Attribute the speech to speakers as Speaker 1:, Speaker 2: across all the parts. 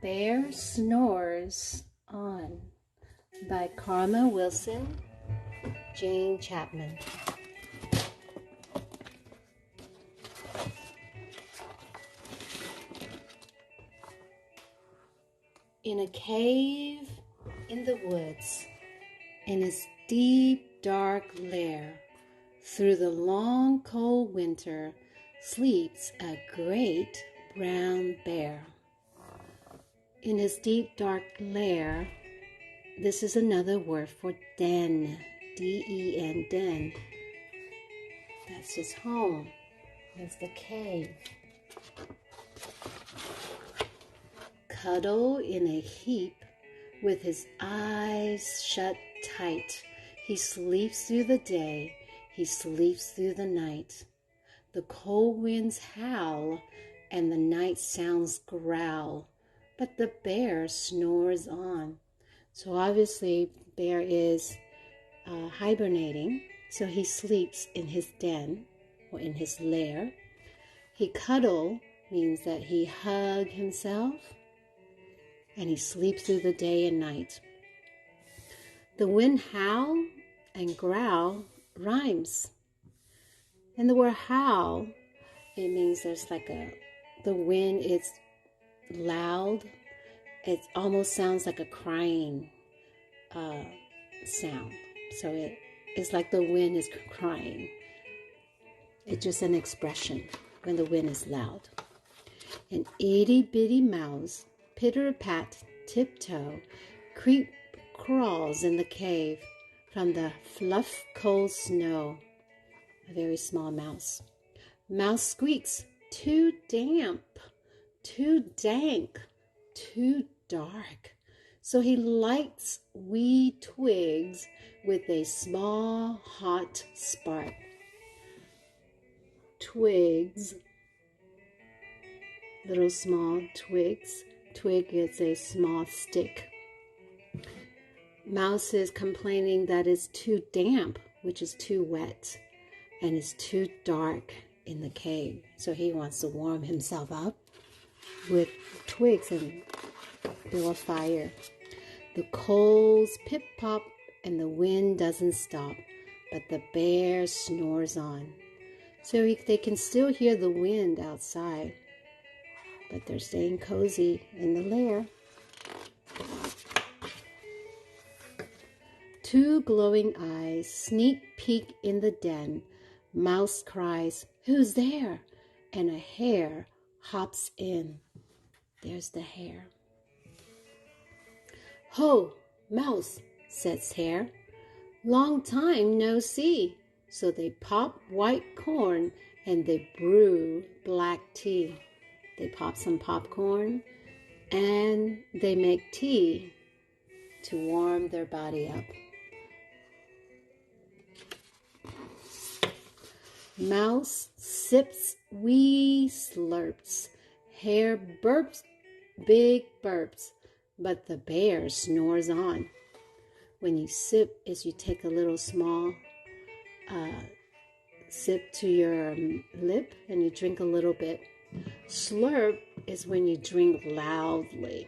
Speaker 1: Bear Snores On by Karma Wilson, Jane Chapman. In a cave in the woods, in its deep, dark lair, through the long, cold winter, sleeps a great brown bear. In his deep, dark lair, this is another word for den, D-E-N, den. That's his home. That's the cave. Cuddle in a heap with his eyes shut tight. He sleeps through the day. He sleeps through the night. The cold winds howl and the night sounds growl, but the bear snores on. So obviously, bear is hibernating, so he sleeps in his den or in his lair. He cuddle means that he hug himself, and he sleeps through the day and night. The wind howl and growl rhymes. And the word howl, it means there's the wind is loud. It almost sounds like a crying sound. So it's like the wind is crying. It's just an expression when the wind is loud. An itty-bitty mouse, pitter-pat, tiptoe, crawls in the cave from the fluff cold snow. A very small mouse. Mouse squeaks, too damp, too dank, too dark. So he lights wee twigs with a small hot spark. Twigs, little small twigs. Twig is a small stick. Mouse is complaining that it's too damp, which is too wet, and it's too dark in the cave. So he wants to warm himself up with twigs and build a fire. The coals pip-pop and the wind doesn't stop, but the bear snores on. So they can still hear the wind outside, but they're staying cozy in the lair. Two glowing eyes sneak peek in the den. Mouse cries, "Who's there?" And a hare hops in. There's the hare. "Ho, mouse," says hare. "Long time no see." So they pop white corn and they brew black tea. They pop some popcorn and they make tea to warm their body up. Mouse sips wee slurps. Hare burps big burps, but the bear snores on. When you sip is you take a little small sip to your lip and you drink a little bit. Slurp is when you drink loudly.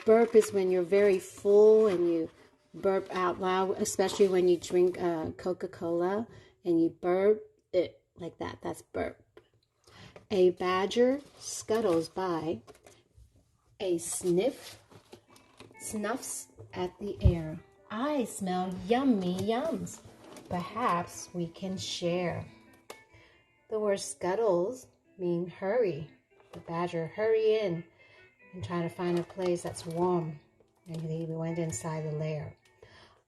Speaker 1: Burp is when you're very full and you burp out loud, especially when you drink Coca-Cola and you burp it like that. That's burp. A badger scuttles by. A sniffs at the air. I smell yummy yums. Perhaps we can share. The word scuttles mean hurry. The badger hurry in and try to find a place that's warm. And he went inside the lair.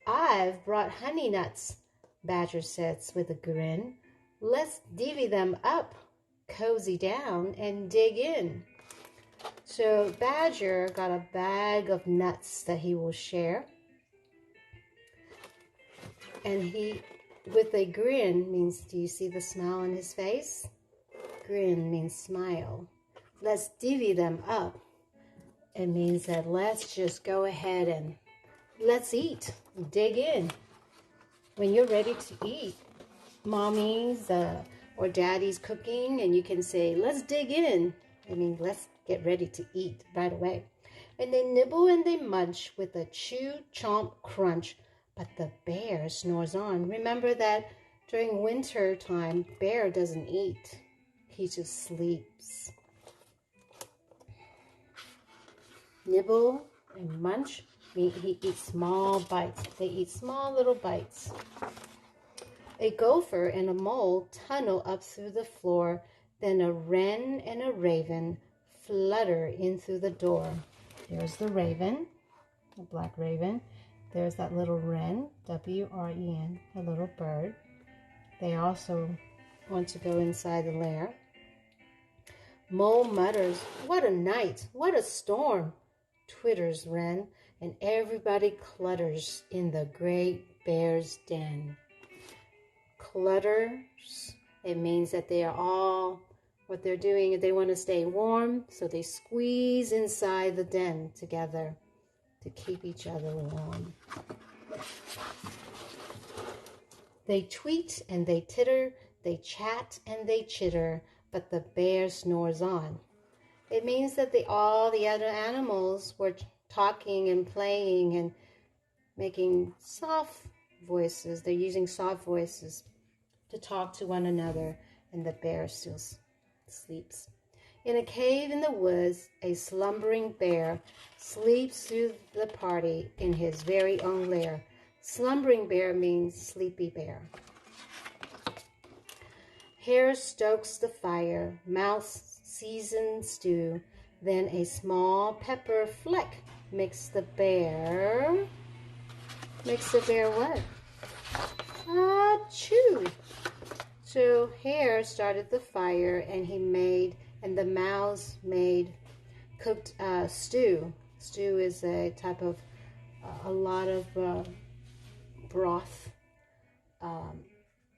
Speaker 1: I've brought honey nuts, Badger says with a grin. Let's divvy them up, cozy down, and dig in. So Badger got a bag of nuts that he will share. And he, with a grin, means, do you see the smile on his face? Grin means smile. Let's divvy them up. It means that let's just go ahead and let's eat. Dig in. When you're ready to eat, mommies, Or daddy's cooking and you can say, let's dig in. I mean, let's get ready to eat right away. And they nibble and they munch with a chew, chomp, crunch. But the bear snores on. Remember that during winter time, bear doesn't eat. He just sleeps. Nibble and munch. He eats small bites. They eat small little bites. A gopher and a mole tunnel up through the floor. Then a wren and a raven flutter in through the door. There's the raven, the black raven. There's that little wren, W-R-E-N, a little bird. They also want to go inside the lair. Mole mutters, "What a night! What a storm!" Twitters wren, and everybody clutters in the great bear's den. Clutters, it means that they are all, what they're doing is they want to stay warm, so they squeeze inside the den together to keep each other warm. They tweet and they titter, they chat and they chitter, but the bear snores on. It means that all the other animals were talking and playing and making soft voices. They're using soft voices to talk to one another, and the bear still sleeps. In a cave in the woods, a slumbering bear sleeps through the party in his very own lair. Slumbering bear means sleepy bear. Hare stokes the fire, mouse seasons stew, then a small pepper fleck makes the bear what? Achoo! So Hare started the fire and the mouse made cooked stew. Stew is a type of, a lot of broth.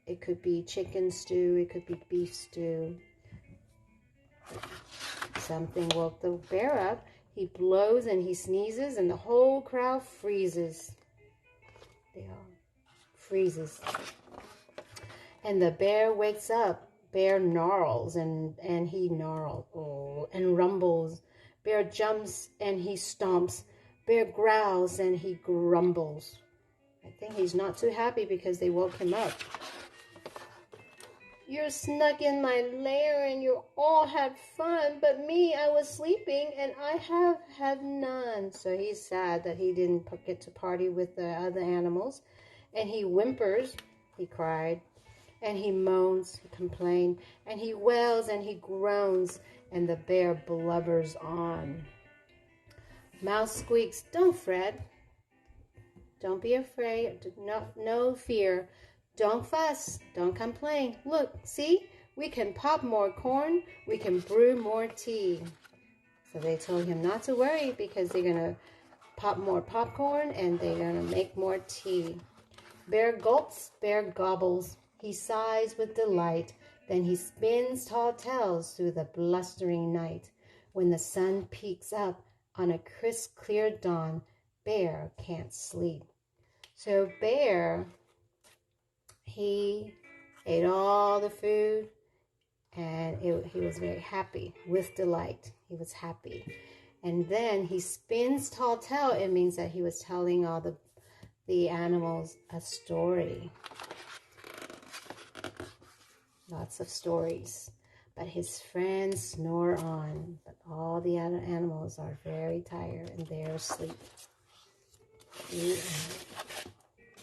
Speaker 1: It could be chicken stew, it could be beef stew. Something woke the bear up. He blows and he sneezes and the whole crowd freezes. They all freezes. And the bear wakes up. Bear gnarls and he gnarls and rumbles. Bear jumps and he stomps. Bear growls and he grumbles. I think he's not too happy because they woke him up. You're snuck in my lair and you all had fun, but me, I was sleeping and I have had none. So he's sad that he didn't get to party with the other animals. And he whimpers, he cried, and he moans, he complained, and he wails and he groans, and the bear blubbers on. Mouse squeaks, "Don't fret. Don't be afraid. No fear. Don't fuss. Don't complain. Look, see? We can pop more corn. We can brew more tea." So they told him not to worry because they're going to pop more popcorn and they're going to make more tea. Bear gulps, bear gobbles. He sighs with delight. Then he spins tall tales through the blustering night. When the sun peeks up on a crisp, clear dawn, bear can't sleep. So bear, he ate all the food and he was very happy with delight. He was happy. And then he spins tall tale. It means that he was telling all the animals a story. Lots of stories. But his friends snore on. But all the other animals are very tired and they're asleep.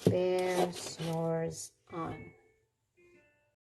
Speaker 1: Bear snores on.